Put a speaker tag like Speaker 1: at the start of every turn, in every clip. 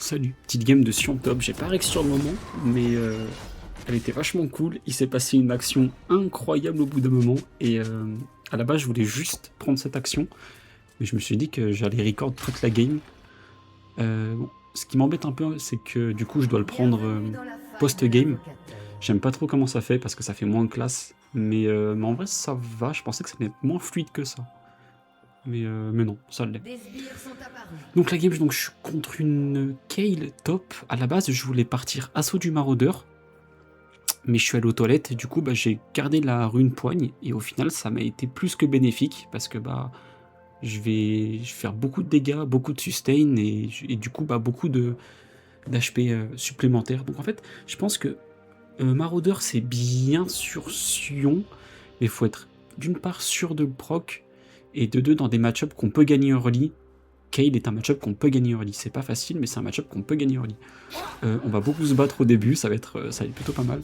Speaker 1: Salut, petite game de Sion top, j'ai pas réussi sur le moment, mais elle était vachement cool. Il s'est passé une action incroyable au bout d'un moment, et à la base je voulais juste prendre cette action, mais je me suis dit que j'allais record toute la game. Bon, ce qui m'embête un peu, c'est que du coup je dois le prendre post-game. J'aime pas trop comment ça fait, parce que ça fait moins classe, mais en vrai ça va, je pensais que ça allait être moins fluide que ça. Mais non, ça l'est. Donc la game, donc, je suis contre une Kayle top. À la base, je voulais partir assaut du maraudeur, mais je suis allé aux toilettes, et du coup, j'ai gardé la rune poigne, et au final, ça m'a été plus que bénéfique, parce que je vais faire beaucoup de dégâts, beaucoup de sustain, et du coup, beaucoup d'HP supplémentaires. Donc en fait, je pense que maraudeur, c'est bien sur Sion, mais il faut être d'une part sûr de le proc, et de deux, dans des match-ups qu'on peut gagner early. Kayle est un match-up qu'on peut gagner early. C'est pas facile, mais c'est un match-up qu'on peut gagner early. On va beaucoup se battre au début, ça va être plutôt pas mal.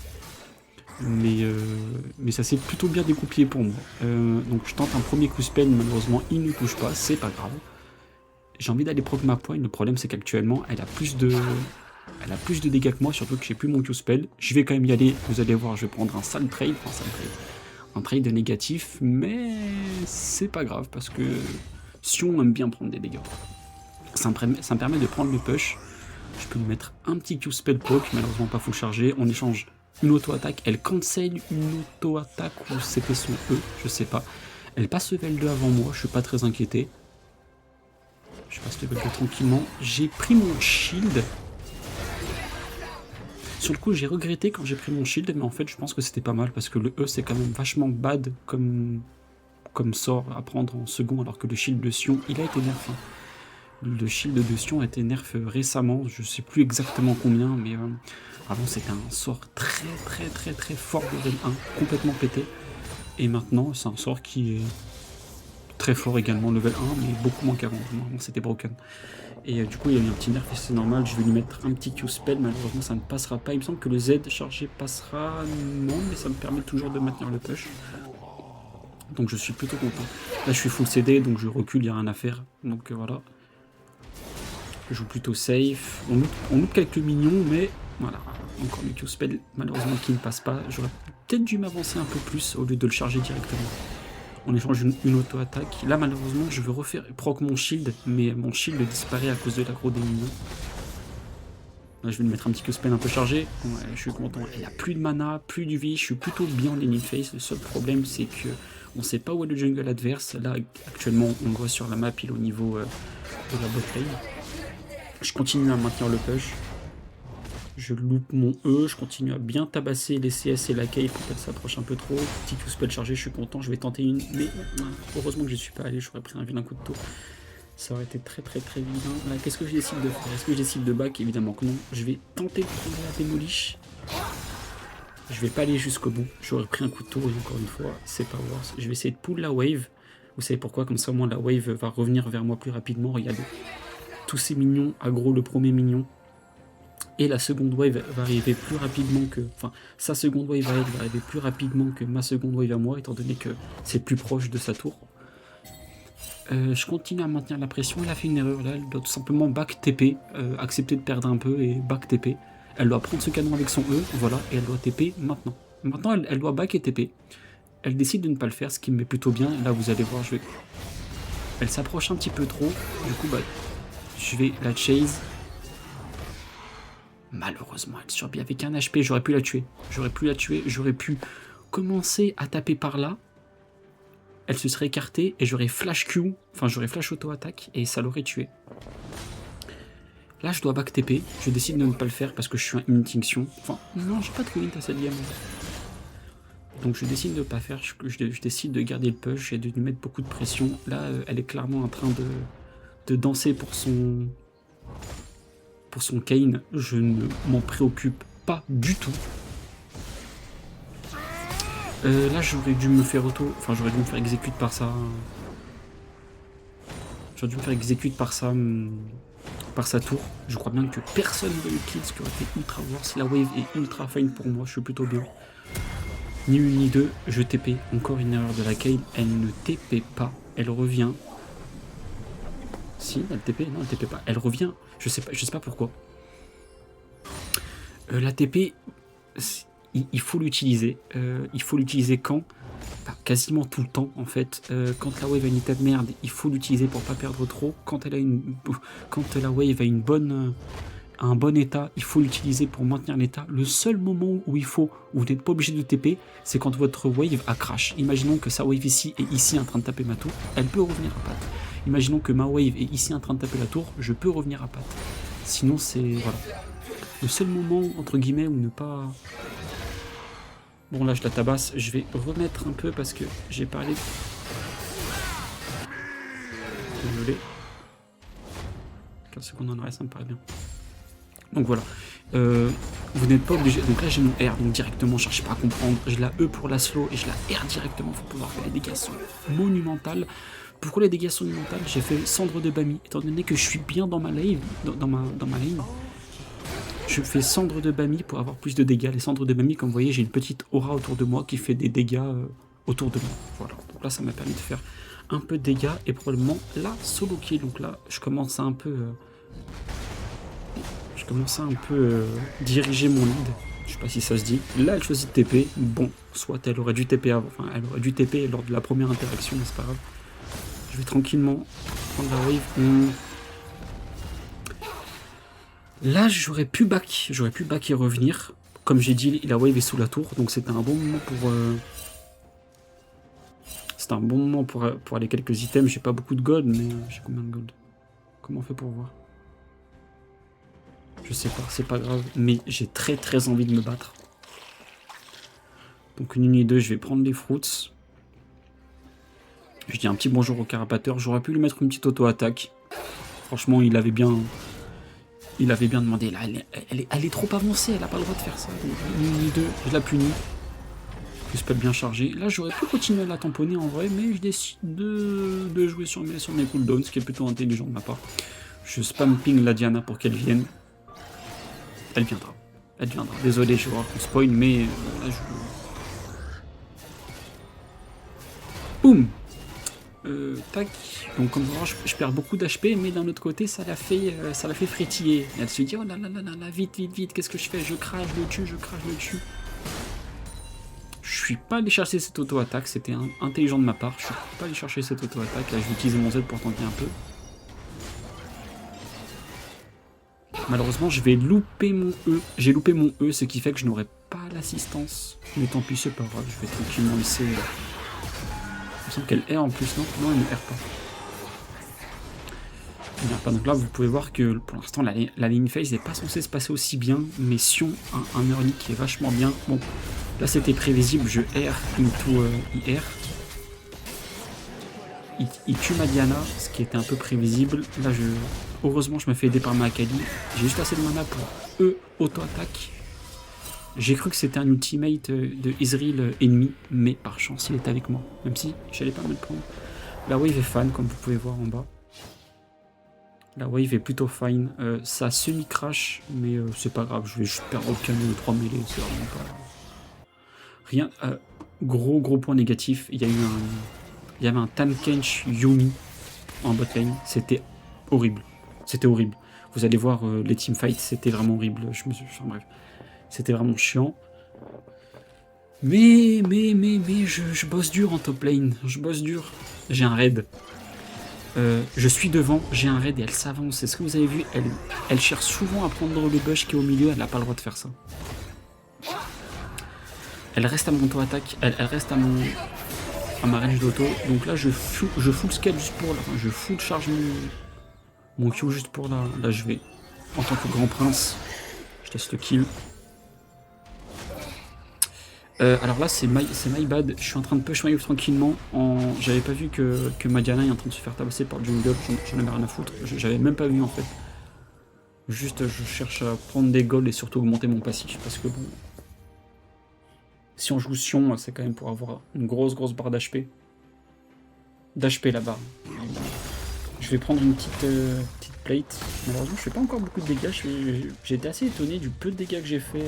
Speaker 1: Mais ça s'est plutôt bien découpillé pour moi. Donc je tente un premier coup spell, malheureusement il ne touche pas, c'est pas grave. J'ai envie d'aller proc ma poigne, le problème c'est qu'actuellement elle a plus de dégâts que moi, surtout que j'ai plus mon Q-spell. Je vais quand même y aller, vous allez voir, je vais prendre un sale trade, un trade négatif, mais c'est pas grave parce que Sion aime bien prendre des dégâts. Ça me permet de prendre le push. Je peux lui mettre un petit Q-spell proc, malheureusement pas full chargé. On échange une auto-attaque, elle cancel une auto-attaque ou c'était son E, je sais pas. Elle passe level 2 avant moi, je suis pas très inquiété. Je passe level 2 tranquillement. J'ai pris mon shield. Sur le coup, j'ai regretté quand j'ai pris mon shield, mais en fait, je pense que c'était pas mal parce que le E, c'est quand même vachement bad comme sort à prendre en second, alors que le shield de Sion, il a été nerf. Le shield de Sion a été nerf récemment, je sais plus exactement combien, mais avant c'était un sort très fort de level 1, complètement pété. Et maintenant, c'est un sort qui est très fort également, level 1, mais beaucoup moins qu'avant. Normalement, c'était broken. Et du coup, il y a eu un petit nerf et c'est normal. Je vais lui mettre un petit Q-spell. Malheureusement, ça ne passera pas. Il me semble que le Z chargé passera. Non, mais ça me permet toujours de maintenir le push. Donc je suis plutôt content. Là, je suis full CD, donc je recule, il n'y a rien à faire. Donc voilà. Je joue plutôt safe. On loupe quelques minions, mais voilà. Encore le Q-spell, malheureusement, qui ne passe pas. J'aurais peut-être dû m'avancer un peu plus au lieu de le charger directement. On échange une auto-attaque. Là, malheureusement, je veux refaire proc mon shield, mais mon shield disparaît à cause de l'aggro des minions. Là, je vais lui mettre un petit Q-spell un peu chargé. Ouais, je suis content. Il a plus de mana, plus de vie. Je suis plutôt bien en enemy face. Le seul problème, c'est que on sait pas où est le jungle adverse. Là, actuellement, on le voit sur la map, il est au niveau de la bot lane. Je continue à maintenir le push. Je loupe mon E, je continue à bien tabasser les CS et la Kayle pour qu'elle s'approche un peu trop. Petit Q-spell chargé, je suis content, je vais tenter une. Mais heureusement que je suis pas allé, j'aurais pris un vilain coup de tour. Ça aurait été très vilain. Qu'est-ce que je décide de faire? Est-ce que je décide de back? Évidemment que non. Je vais tenter de prendre la démolish. Je vais pas aller jusqu'au bout. J'aurais pris un coup de tour et encore une fois, c'est pas worse. Je vais essayer de pull la wave. Vous savez pourquoi? Comme ça, au moins, la wave va revenir vers moi plus rapidement. Regardez. Tous ces minions, aggro le premier mignon. Et la seconde wave va arriver plus rapidement que... Enfin, sa seconde wave va arriver plus rapidement que ma seconde wave à moi, étant donné que c'est plus proche de sa tour. Je continue à maintenir la pression. Elle a fait une erreur là. Elle doit tout simplement back TP, accepter de perdre un peu et back TP. Elle doit prendre ce canon avec son E, voilà, et elle doit TP maintenant. Maintenant, elle doit back et TP. Elle décide de ne pas le faire, ce qui me met plutôt bien. Là, vous allez voir, elle s'approche un petit peu trop. Du coup, je vais la chase. Malheureusement, elle survit avec un HP. J'aurais pu la tuer. J'aurais pu commencer à taper par là. Elle se serait écartée et j'aurais flash Q. Enfin, j'aurais flash auto-attaque et ça l'aurait tué. Là, je dois back TP. Je décide de ne pas le faire parce que je suis un Intinction. Enfin, non, j'ai pas trop int à cette game. Donc, je décide de ne pas faire. Je décide de garder le push et de lui mettre beaucoup de pression. Là, elle est clairement en train de danser pour son Kayn. Je ne m'en préoccupe pas du tout. Là, j'aurais dû me faire j'aurais dû me faire exécute par ça. J'aurais dû me faire exécute par ça. Par sa tour. Je crois bien que personne ne veut le kill, ce qui aurait été ultra worse. La wave est ultra fine pour moi, je suis plutôt bien. Ni une ni deux, je TP. Encore une erreur de la Kayle, elle ne TP pas, elle revient. Si, elle TP, non, elle TP pas. Elle revient, je sais pas pourquoi. La TP, il faut l'utiliser. Il faut l'utiliser quand? Bah, quasiment tout le temps, en fait. Quand la wave a une état de merde, il faut l'utiliser pour pas perdre trop. Quand la wave a un bon état, il faut l'utiliser pour maintenir l'état. Le seul moment où vous n'êtes pas obligé de TP, c'est quand votre wave a crash. Imaginons que sa wave ici est ici en train de taper ma tour, elle peut revenir à patte. Imaginons que ma wave est ici en train de taper la tour, je peux revenir à patte. Sinon, c'est... voilà. Le seul moment, entre guillemets, où ne pas... Bon, là, je la tabasse. Je vais remettre un peu parce que j'ai parlé... Désolé. 15 secondes en arrêt, ça me paraît bien. Donc voilà. Vous n'êtes pas obligé... Donc là, j'ai mon R, donc directement, je cherche pas à comprendre. Je la E pour la slow et je la R directement pour pouvoir faire les dégâts sont monumentales. Pourquoi les dégâts sont monumentales? J'ai fait cendre de Bami. Étant donné que je suis bien dans ma lane, dans ma lane, je fais cendre de Bami pour avoir plus de dégâts. Les cendres de Bami, comme vous voyez, j'ai une petite aura autour de moi qui fait des dégâts autour de moi. Voilà. Donc là, ça m'a permis de faire un peu de dégâts et probablement la solo kill. Donc là, je commence à un peu... diriger mon lead. Je sais pas si ça se dit. Là, elle choisit de TP. Bon, soit elle aurait dû TP avant. Enfin, elle aurait dû TP lors de la première interaction, mais c'est pas grave. Je vais tranquillement prendre la wave. Là, j'aurais pu back et revenir. Comme j'ai dit, la wave est sous la tour, donc c'était un bon moment pour... C'était un bon moment pour aller quelques items. J'ai pas beaucoup de gold, mais j'ai combien de gold? Comment on fait pour voir? Je sais pas, c'est pas grave, mais j'ai très envie de me battre. Donc une unité 2, je vais prendre les fruits. Je dis un petit bonjour au carapateur. J'aurais pu lui mettre une petite auto-attaque. Franchement, il avait bien demandé. Là, elle est trop avancée, elle a pas le droit de faire ça. Donc, une unité 2, je la punis. Le spell bien chargé. Là, j'aurais pu continuer à la tamponner en vrai, mais je décide de jouer sur mes cooldowns, ce qui est plutôt intelligent de ma part. Je spam ping la Diana pour qu'elle vienne. Elle viendra. Elle viendra. Désolé, je vais voir qu'on spoil, mais là, boum. Tac. Donc comme vous voyez, je perds beaucoup d'HP, mais d'un autre côté, ça l'a fait frétiller. Et elle se dit, oh là là là là, vite, qu'est-ce que je fais? Je crache, je le tue. Je suis pas allé chercher cette auto-attaque, c'était intelligent de ma part. Je suis pas allé chercher cette auto-attaque. Là, je vais utiliser mon Z pour tenter un peu. Malheureusement, je vais louper mon E. J'ai loupé mon E, ce qui fait que je n'aurai pas l'assistance. Mais tant pis, c'est pas grave, je vais tranquillement laisser... Il me semble qu'elle erre en plus, non? Non, elle ne erre pas. Elle n'erre pas. Donc là, vous pouvez voir que pour l'instant, la lane phase n'est pas censée se passer aussi bien. Mais Sion a un early qui est vachement bien. Bon, là, c'était prévisible. Je R into IR. Il tue ma Diana, ce qui était un peu prévisible. Là, heureusement, je me fais aider par ma Akali. J'ai juste assez de mana pour auto-attaque. J'ai cru que c'était un ultimate de Ezreal ennemi, mais par chance, il est avec moi. Même si j'allais pas me le prendre. La wave est fan, comme vous pouvez voir en bas. La wave est plutôt fine. Ça semi-crash, mais c'est pas grave. Je vais juste perdre aucun de 3 mêlées. C'est vraiment pas... Rien. Gros point négatif. Il y avait un Tankkench Yumi en botlane. C'était horrible. Vous allez voir les teamfights, c'était vraiment horrible. Enfin, bref. C'était vraiment chiant. Mais je bosse dur en top lane. Je bosse dur. J'ai un raid. Je suis devant, j'ai un raid et elle s'avance. Est-ce que vous avez vu? Elle cherche souvent à prendre le bush qui est au milieu. Elle n'a pas le droit de faire ça. Elle reste à mon auto-attaque. Elle reste à ma range d'auto. Donc là, je full scale juste pour là. Enfin, je full charge mon Q juste pour là. Là, je vais, en tant que grand prince, je teste le kill. Alors là, c'est my bad. Je suis en train de push my wave tranquillement. J'avais pas vu que Madiana est en train de se faire tabasser par le jungle. J'en avais rien à foutre. J'avais même pas vu en fait. Juste, je cherche à prendre des golds et surtout augmenter mon passif. Parce que bon. Si on joue Sion, c'est quand même pour avoir une grosse barre d'HP. D'HP la barre. Je vais prendre une petite plate. Malheureusement, je fais pas encore beaucoup de dégâts. J'ai été assez étonné du peu de dégâts que j'ai fait.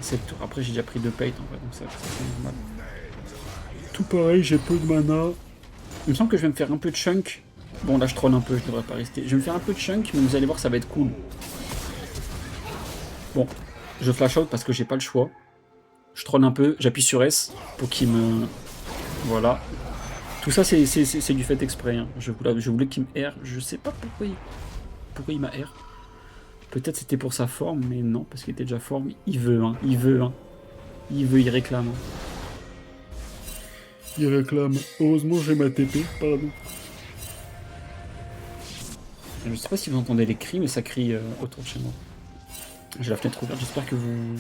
Speaker 1: Cette tour. Après, j'ai déjà pris 2 plate en fait, donc ça c'est normal. Tout pareil, j'ai peu de mana. Il me semble que je vais me faire un peu de chunk Bon, là, je troll un peu, je devrais pas rester. Je vais me faire un peu de chunk, mais vous allez voir, ça va être cool. Bon, je flash out parce que j'ai pas le choix. Je troll un peu, j'appuie sur S pour qu'il me... Voilà. Tout ça, c'est du fait exprès. Hein. Je voulais qu'il me R. Je sais pas pourquoi il m'a R. Peut-être c'était pour sa forme, mais non, parce qu'il était déjà forme. Il veut, hein. Il veut, hein. Il réclame. Hein. Il réclame. Heureusement, j'ai ma TP, pardon. Je sais pas si vous entendez les cris, mais ça crie autour de chez moi. J'ai la fenêtre ouverte, j'espère que vous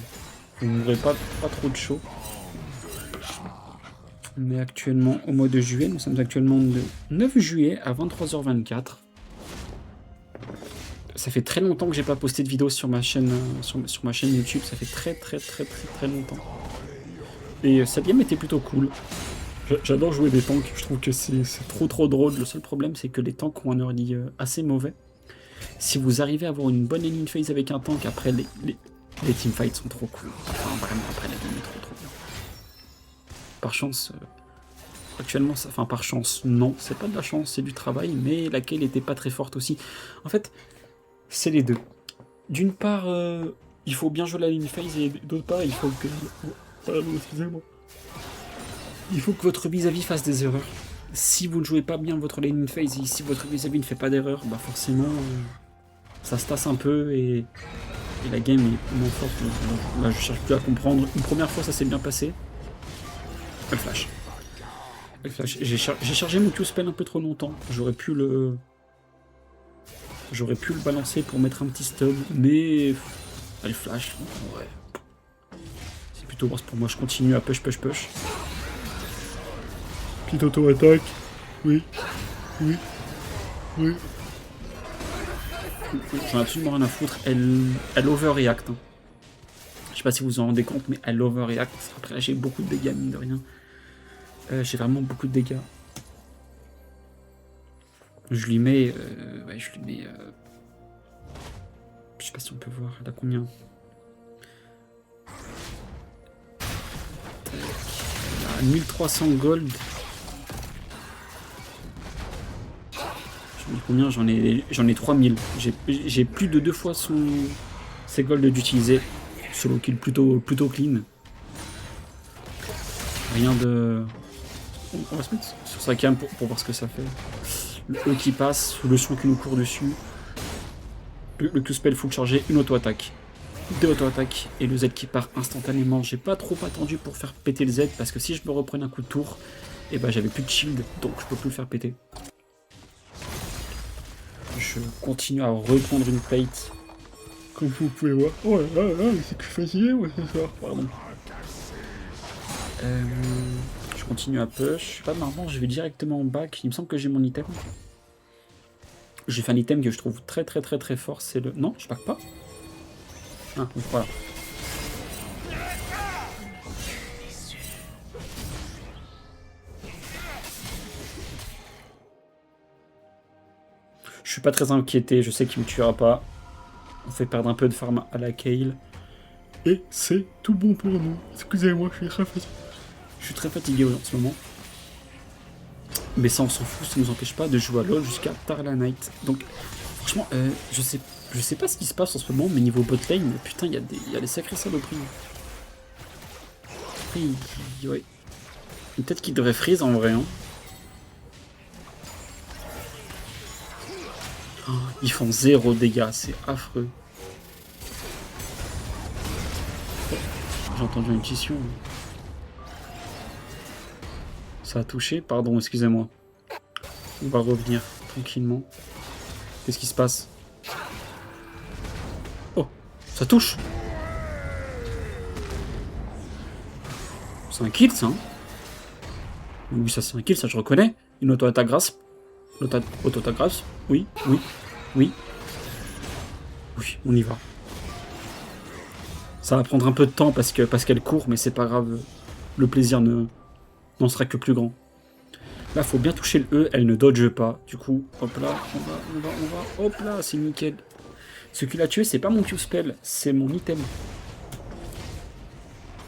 Speaker 1: n'aurez pas trop de chaud. On est actuellement au mois de juillet, nous sommes actuellement le 9 juillet à 23h24. Ça fait très longtemps que j'ai pas posté de vidéo sur ma chaîne, sur ma chaîne YouTube, ça fait très longtemps. Et cette game était plutôt cool. J'adore jouer des tanks, je trouve que c'est trop drôle. Le seul problème, c'est que les tanks ont un early assez mauvais. Si vous arrivez à avoir une bonne enemy phase avec un tank, après les teamfights sont trop cool. Enfin, vraiment, après la game est trop bien. Par chance, actuellement, enfin par chance, non, c'est pas de la chance, c'est du travail, mais laquelle était pas très forte aussi. En fait, c'est les deux. D'une part, il faut bien jouer la enemy phase, et d'autre part, il faut que... Pardon, excusez-moi. Il faut que votre vis-à-vis fasse des erreurs. Si vous ne jouez pas bien votre lane phase, et si votre vis-à-vis ne fait pas d'erreur, bah forcément, ça se tasse un peu et la game est moins forte. Là, je cherche plus à comprendre. Une première fois, ça s'est bien passé. Elle flash. J'ai chargé mon Q-spell un peu trop longtemps. J'aurais pu le balancer pour mettre un petit stun, mais elle flash. Ouais. C'est plutôt worse pour moi. Je continue à push. Petite auto-attaque. Oui. J'en ai absolument rien à foutre. Elle overreact. Hein. Je sais pas si vous vous en rendez compte, mais elle overreact. Après, là, j'ai beaucoup de dégâts, mine de rien. J'ai vraiment beaucoup de dégâts. Je lui mets... ouais, je lui mets... je sais pas si on peut voir. Elle a combien? Elle a 1300 gold. Combien? J'en ai 3000. J'ai plus de 2 fois ses gold d'utiliser. Solo kill plutôt clean. Rien de... On va se mettre sur sa cam pour voir ce que ça fait. Le E qui passe, le son qui nous court dessus. Le Q-spell full chargé, une auto-attaque. 2 auto-attaques et le Z qui part instantanément. J'ai pas trop attendu pour faire péter le Z parce que si je me reprenais un coup de tour, et ben j'avais plus de shield donc je peux plus le faire péter. Je continue à reprendre une plate. Comme vous pouvez voir. Oh là là, c'est que fatigué, ouais, c'est ça. Pardon. Je continue à push. Pas maintenant, je vais directement en back. Il me semble que j'ai mon item. J'ai fait un item que je trouve très fort. C'est le. Non, je back pas. Ah, voilà. Je suis pas très inquiété, je sais qu'il me tuera pas. On fait perdre un peu de farm à la Kayle. Et c'est tout bon pour nous. Excusez-moi, je suis très fatigué. Je suis très fatigué en ce moment. Mais ça, on s'en fout, ça nous empêche pas de jouer à LoL jusqu'à tard la night. Donc, franchement, je sais pas ce qui se passe en ce moment, mais niveau botlane, putain, il y a des sacrés saloperies. Ouais. Peut-être qu'il devrait freeze en vrai, hein. Oh, ils font 0 dégâts, c'est affreux. Oh, j'ai entendu une intuition. Ça a touché, pardon, excusez-moi. On va revenir tranquillement. Qu'est-ce qui se passe? Oh, ça touche. C'est un kill, ça, hein? Oui, ça c'est un kill, ça je reconnais. Une auto-attaque grasp. Auto-attaque grasp. Oui, on y va. Ça va prendre un peu de temps parce qu'elle court, mais c'est pas grave. Le plaisir n'en sera que plus grand. Là, faut bien toucher le E, elle ne dodge pas. Du coup, hop là, on va. Hop là, c'est nickel. Ce qui l'a tué, c'est pas mon Q-spell, c'est mon item.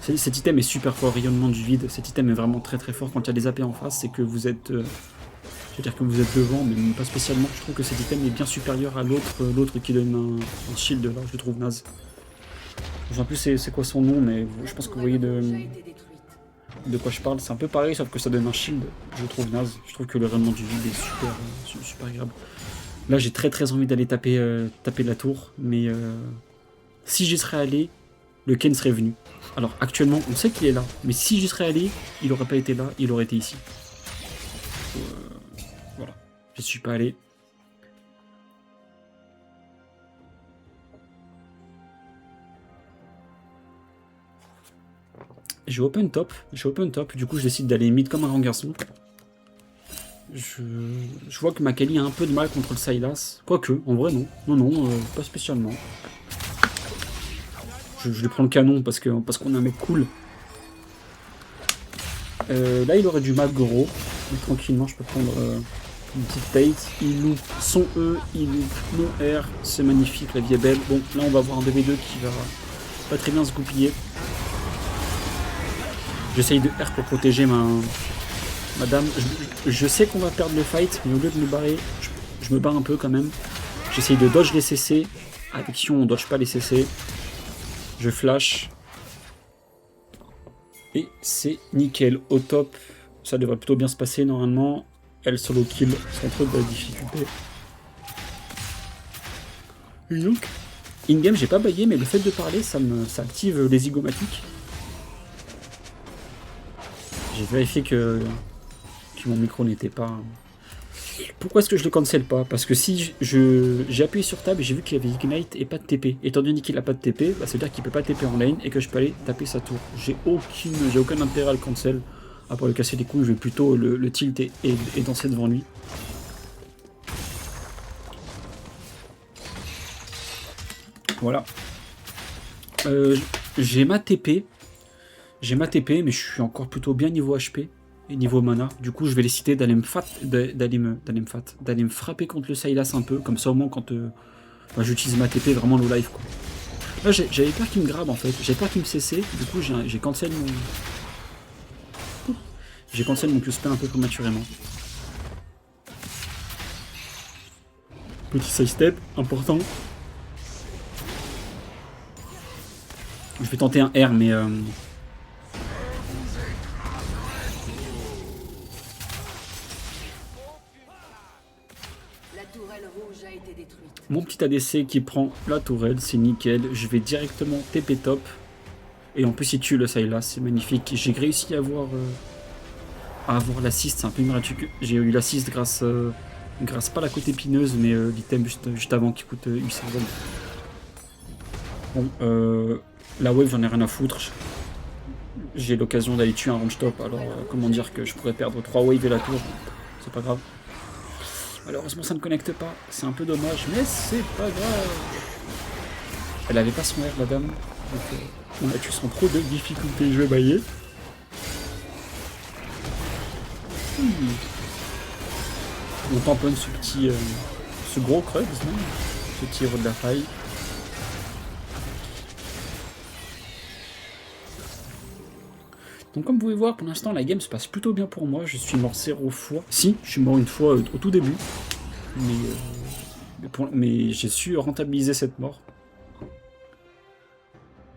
Speaker 1: Cet item est super fort, rayonnement du vide. Cet item est vraiment très fort quand il y a des AP en face, c'est que vous êtes... C'est-à-dire que vous êtes devant, mais pas spécialement. Je trouve que cet item est bien supérieur à l'autre qui donne un shield là, je le trouve naze. Je sais plus c'est quoi son nom, mais je pense que vous voyez de quoi je parle. C'est un peu pareil, sauf que ça donne un shield, je le trouve naze. Je trouve que le rayonnement du vide est super agréable. Là j'ai très envie d'aller taper la tour, mais si j'y serais allé, le Ken serait venu. Alors actuellement on sait qu'il est là, mais si j'y serais allé, il aurait pas été là, il aurait été ici. Voilà, je suis pas allé. J'ai open top, du coup je décide d'aller mid comme un grand garçon. Je vois que Makali a un peu de mal contre le Sylas. Quoique, en vrai non, pas spécialement. Je lui prends le canon parce qu'on est un mec cool. Là il aurait du mag gros, mais tranquillement je peux prendre une petite Tate. Il loupe son E, il loupe mon R, c'est magnifique, la vie est belle. Bon là on va avoir un 2v2 qui va pas très bien se goupiller. J'essaye de R pour protéger ma dame. Je sais qu'on va perdre le fight, mais au lieu de me barrer, je me barre un peu quand même. J'essaye de dodge les CC. Attention, on dodge pas les CC. Je flash. Et c'est nickel. Au top, ça devrait plutôt bien se passer normalement. Elle solo kill sans trop de difficulté. Et donc, in-game, j'ai pas baillé, mais le fait de parler, ça active les zygomatiques. J'ai vérifié que mon micro n'était pas... Pourquoi est-ce que je le cancel pas? Parce que si j'ai appuyé sur tab et j'ai vu qu'il y avait Ignite et pas de TP. Étant donné qu'il a pas de TP, bah, ça veut dire qu'il peut pas TP en lane et que je peux aller taper sa tour. J'ai aucun intérêt à le cancel. À part le casser les couilles, je vais plutôt le tilt et danser devant lui. Voilà. J'ai ma TP. Mais je suis encore plutôt bien niveau HP et niveau mana. Du coup, je vais les citer d'aller me frapper contre le Sylas un peu, comme ça au moins quand j'utilise ma TP vraiment low life quoi. Là, j'avais peur qu'il me grabe en fait, j'avais peur qu'il me cesse. Du coup, j'ai cancel mon Q-spell un peu prématurément. Petit side step important. Je vais tenter un R, mais mon petit ADC qui prend la tourelle, c'est nickel. Je vais directement TP top. Et en plus, il tue le Sylas, c'est magnifique. J'ai réussi à avoir l'assist, c'est un peu miraculeux. J'ai eu l'assist grâce pas à la côte épineuse, mais l'item juste avant qui coûte 800 gold. Bon, la wave, j'en ai rien à foutre. J'ai l'occasion d'aller tuer un range top, alors comment dire que je pourrais perdre 3 waves et la tour, c'est pas grave. Malheureusement ça ne connecte pas, c'est un peu dommage, mais c'est pas grave. Elle avait pas son R la dame, donc on a tué sans trop de difficultés, je vais bailler. On tamponne ce gros Krugs, ce petit héros de la faille. Donc comme vous pouvez voir, pour l'instant la game se passe plutôt bien pour moi. Je suis mort 0 fois. Si, je suis mort une fois au tout début. Mais j'ai su rentabiliser cette mort.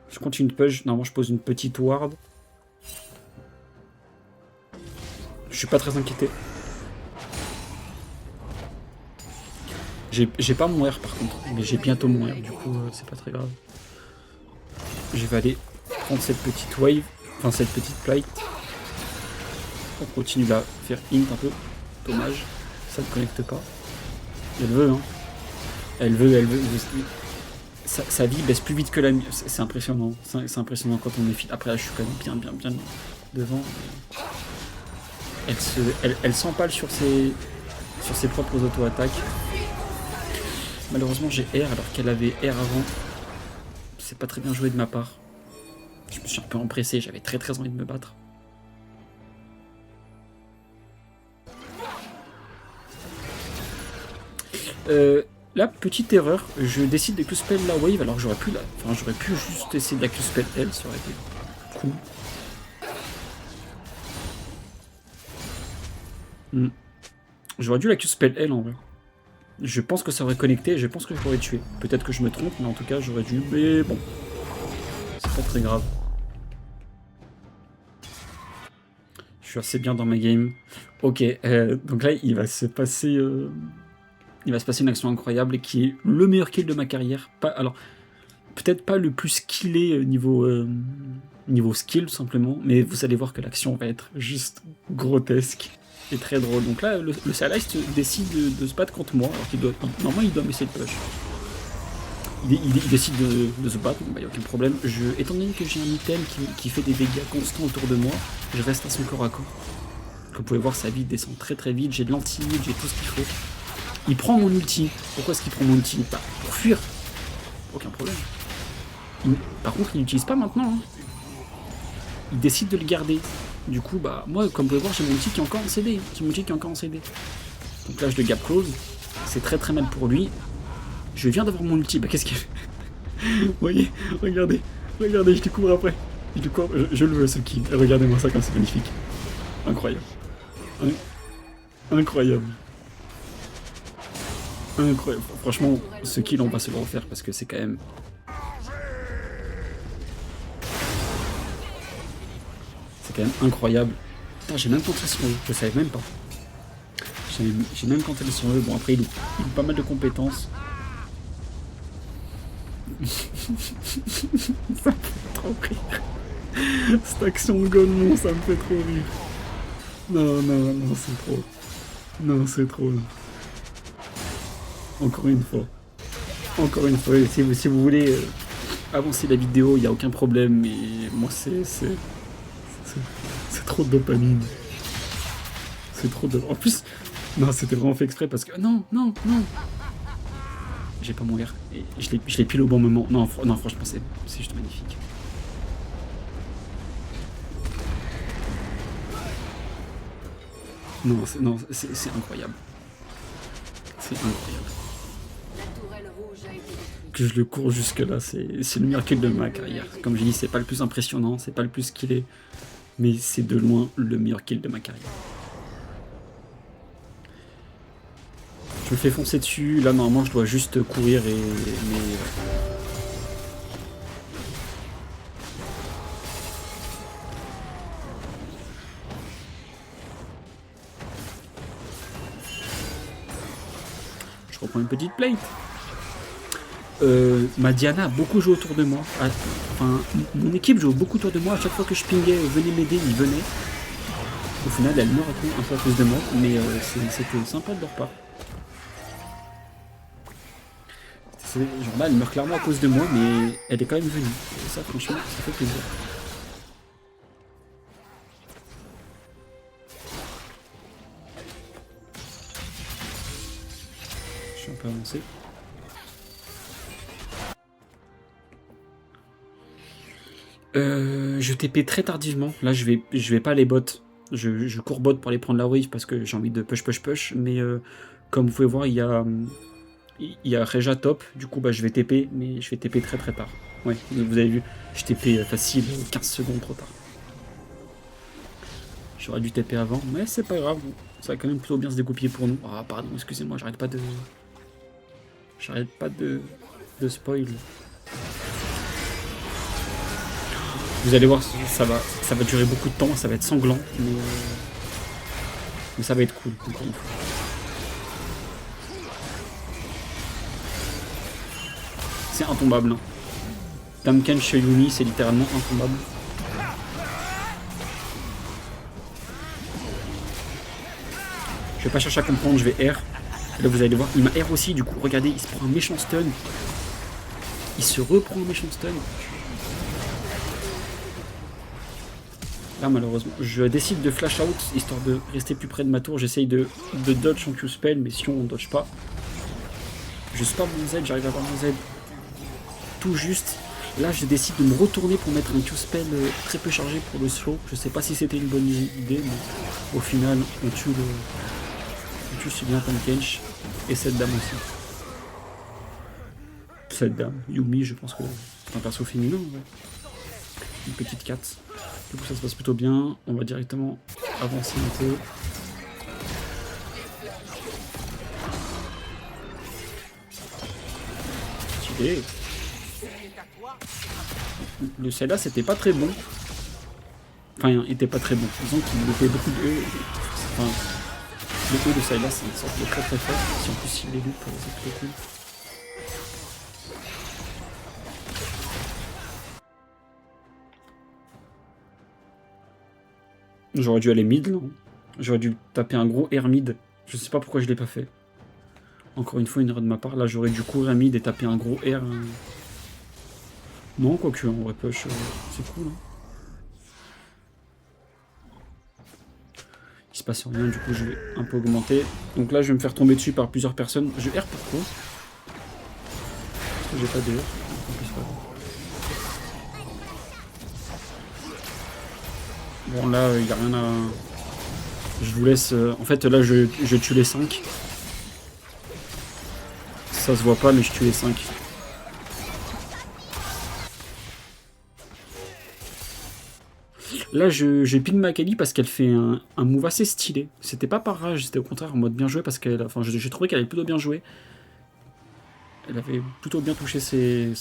Speaker 1: Je continue de push. Normalement je pose une petite ward. Je suis pas très inquiété. J'ai pas mon R par contre, mais j'ai bientôt mon R, du coup c'est pas très grave. Je vais aller prendre cette petite wave. Enfin, cette petite plate. On continue à faire int un peu. Dommage. Ça ne connecte pas. Elle veut, hein. Elle veut. Sa vie baisse plus vite que la mienne. C'est impressionnant. C'est impressionnant quand on est fit. Après, là, je suis quand même bien devant. Elle s'empale sur ses propres auto-attaques. Malheureusement, j'ai R alors qu'elle avait R avant. C'est pas très bien joué de ma part. Je me suis un peu empressé, j'avais très envie de me battre. La petite erreur, je décide de Q-spell la wave alors que j'aurais pu juste essayer de la Q-spell elle, ça aurait été cool. J'aurais dû la Q-Spell L en vrai. Je pense que ça aurait connecté, je pense que je l'aurais tué. Peut-être que je me trompe, mais en tout cas j'aurais dû, mais bon. C'est pas très grave. Je suis assez bien dans ma game. Ok, donc là il va se passer... il va se passer une action incroyable qui est le meilleur kill de ma carrière. Alors, peut-être pas le plus skillé niveau skill, tout simplement, mais vous allez voir que l'action va être juste grotesque et très drôle. Donc là, le Sylas décide de se battre contre moi, alors qu'il doit... Normalement, il doit m'essayer de push. Il décide de se battre, il n'y a aucun problème. Étant donné que j'ai un item qui fait des dégâts constants autour de moi, je reste à son corps à corps. Comme vous pouvez voir, sa vie descend très très vite, j'ai de l'anti-heal, j'ai tout ce qu'il faut. Il prend mon ulti. Pourquoi est-ce qu'il prend mon ulti? Bah, pour fuir. Aucun problème. Par contre, il n'utilise pas maintenant. Hein. Il décide de le garder. Du coup, bah, moi, comme vous pouvez voir, j'ai mon ulti qui est encore en CD. J'ai mon ulti qui est encore en CD. Donc là, je le gap close. C'est très très mal pour lui. Je viens d'avoir mon ulti. Bah, qu'est-ce qu'il fait? Vous voyez? Regardez. Regardez, je découvre après. Je le veux, ce kill. Regardez-moi ça comme c'est magnifique. Incroyable. Incroyable. Incroyable. Franchement, ce kill, on va se le refaire parce que c'est quand même... C'est quand même incroyable. Putain, j'ai même tenté sur eux, je savais même pas. J'ai même tenté sur eux. Bon, après, il a pas mal de compétences. Ça me fait trop rire. Cette action de Golemon, ça me fait trop rire. Non, non, non, c'est trop. Non, c'est trop. Encore une fois. Encore une fois, si vous voulez avancer la vidéo, il n'y a aucun problème, mais moi c'est trop de dopamine. C'est trop de... En plus, non, c'était vraiment fait exprès parce que... Non, non, non. J'ai pas mourir. Et je l'ai pile au bon moment. Non, non franchement, c'est juste magnifique. Non, c'est incroyable. C'est incroyable. Que je le cours jusque là, c'est le meilleur kill de ma carrière. Comme j'ai dit, c'est pas le plus impressionnant, c'est pas le plus skillé, mais c'est de loin le meilleur kill de ma carrière. Je me fais foncer dessus, là normalement je dois juste courir et... Je reprends une petite plate. Ma Diana a beaucoup joué autour de moi. Enfin, mon équipe joue beaucoup autour de moi. À chaque fois que je pingais, venez m'aider, ils venaient. Au final, elle meurt un peu à cause de moi, mais c'était sympa de leur part. Genre là, elle meurt clairement à cause de moi, mais elle est quand même venue. Et ça, franchement, ça fait plaisir. Je suis un peu avancé. Je TP très tardivement. Là, je vais pas aller bot. Je cours bot pour aller prendre la wave parce que j'ai envie de push. Mais comme vous pouvez voir, il y a Reja top. Du coup, bah, je vais TP, mais je vais TP très tard. Ouais, vous avez vu, je TP facile 15 secondes trop tard. J'aurais dû TP avant, mais c'est pas grave. Ça va quand même plutôt bien se dégoupiller pour nous. Ah, pardon, excusez-moi, j'arrête pas de spoil. Vous allez voir, ça va durer beaucoup de temps, ça va être sanglant, mais ça va être cool, encore une fois. C'est intombable. Hein. Tamken chez Yumi, c'est littéralement intombable. Je vais pas chercher à comprendre, je vais R. Et là, vous allez voir, il m'a R aussi, du coup, regardez, il se prend un méchant stun. Il se reprend un méchant stun. Là, malheureusement, je décide de flash out, histoire de rester plus près de ma tour. J'essaye de dodge son Q-spell, mais si on dodge pas, je spam mon Z, j'arrive à avoir mon Z tout juste. Là, je décide de me retourner pour mettre un Q-spell très peu chargé pour le slow. Je sais pas si c'était une bonne idée, mais au final, on tue ce bien Tamkench et cette dame aussi. Cette dame, Yumi, je pense que c'est un perso féminin, ouais. Une petite 4. Du coup, ça se passe plutôt bien. On va directement avancer un peu. Le Sylas c'était pas très bon. Enfin, il était pas très bon. Disons qu'il était beaucoup de E. Enfin, le E de Sylas, c'est une sorte de très très fort. Si en plus il est loop, c'est plutôt cool. J'aurais dû aller mid là. J'aurais dû taper un gros air mid. Je sais pas pourquoi je l'ai pas fait. Encore une fois, une erreur de ma part. Là, j'aurais dû courir mid et taper un gros air. Non, quoique, en vrai, push, c'est cool. Hein. Il se passe rien, du coup, je vais un peu augmenter. Donc là, je vais me faire tomber dessus par plusieurs personnes. Je R pourquoi? Parce que j'ai pas de R. Bon, là, il n'y a rien à... Je vous laisse... En fait, là, je tue les 5. Ça se voit pas, mais je tue les 5. Là, je ping Makali parce qu'elle fait un move assez stylé. C'était pas par rage, c'était au contraire en mode bien joué parce qu'elle... Enfin, j'ai trouvé qu'elle avait plutôt bien joué. Elle avait plutôt bien touché ses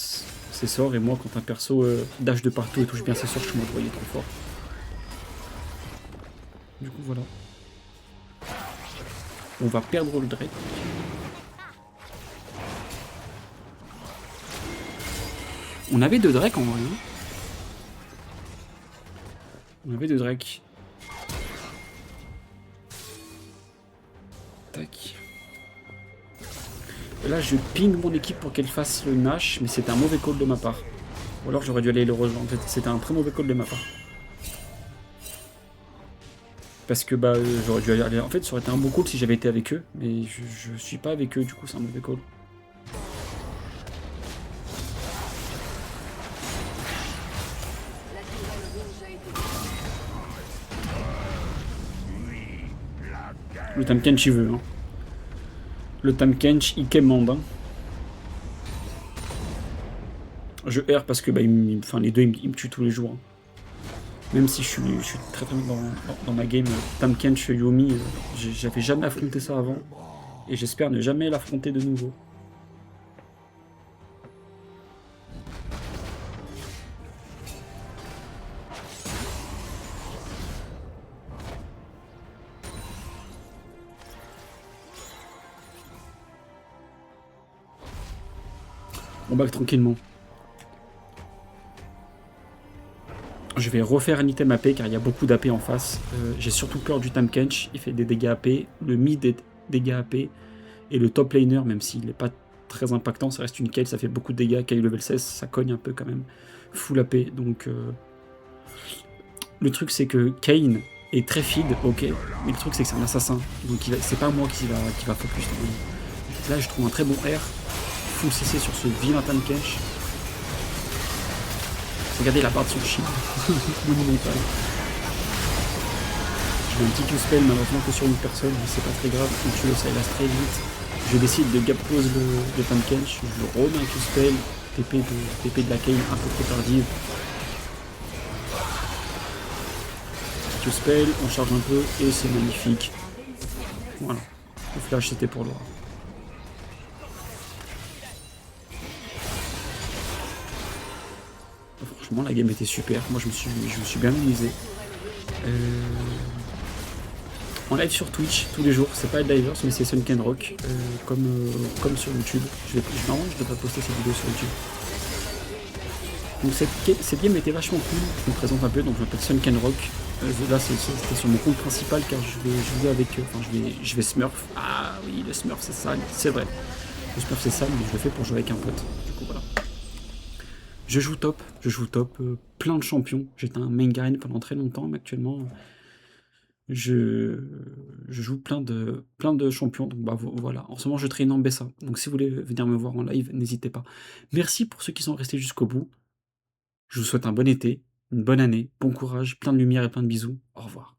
Speaker 1: sorts, et moi, quand un perso dash de partout et touche bien ses sorts, je suis en mode, ouais, il est trop fort. Du coup, voilà. On va perdre le Drake. On avait 2 Drake en vrai. Hein. On avait 2 Drake. Tac. Et là, je ping mon équipe pour qu'elle fasse le Nash, mais c'était un mauvais call de ma part. Ou alors j'aurais dû aller le rejoindre. En fait, c'était un très mauvais call de ma part. Parce que bah j'aurais dû aller... En fait, ça aurait été un bon call si j'avais été avec eux, mais je suis pas avec eux, du coup c'est un mauvais call. Le Tahm il veut. Hein. Le Tahm il commande. Hein. Je R parce que bah, enfin, les deux ils me tuent tous les jours. Hein. Même si je suis très très bien dans ma game. Tahm Kench, Yomi, j'avais jamais affronté ça avant. Et j'espère ne jamais l'affronter de nouveau. On back tranquillement. Je vais refaire un item AP car il y a beaucoup d'AP en face. J'ai surtout peur du Tahm Kench, il fait des dégâts AP. Le mid est dégâts AP. Et le top laner, même s'il n'est pas très impactant, ça reste une Kayle, ça fait beaucoup de dégâts. Kayle level 16, ça cogne un peu quand même. Full AP, donc... Le truc c'est que Kayn est très feed, ok. Mais le truc c'est que c'est un assassin. Donc c'est pas moi qui va focus. Là je trouve un très bon R. Full CC sur ce vilain Tahm Kench. Regardez la barre de son shield. Monumental. Je mets un petit Q-spell malheureusement que sur une personne, mais c'est pas très grave. On tue le Sylas très vite. Je décide de gap close le Tahm Kench. Je le remets un Q-spell. TP de la Kayn un peu trop tardive. Q-spell, on charge un peu et c'est magnifique. Voilà. Le flash c'était pour Laura. Franchement la game était super. Moi je me suis bien amusé. En live sur Twitch tous les jours, c'est pas Divers mais c'est Sunken Rock comme sur YouTube. Normalement je devrais poster cette vidéo sur YouTube. Donc cette game était vachement cool, je me présente un peu, donc je m'appelle Sunken Rock. Là c'était sur mon compte principal car je vais jouer avec eux, enfin je vais smurf. Ah oui le smurf c'est sale, c'est vrai. Le smurf c'est sale mais je le fais pour jouer avec un pote. Du coup voilà. Je joue top, plein de champions. J'étais un main grind pendant très longtemps, mais actuellement je joue plein de champions. Donc bah voilà, en ce moment je traîne en Bessa. Donc si vous voulez venir me voir en live, n'hésitez pas. Merci pour ceux qui sont restés jusqu'au bout. Je vous souhaite un bon été, une bonne année, bon courage, plein de lumière et plein de bisous. Au revoir.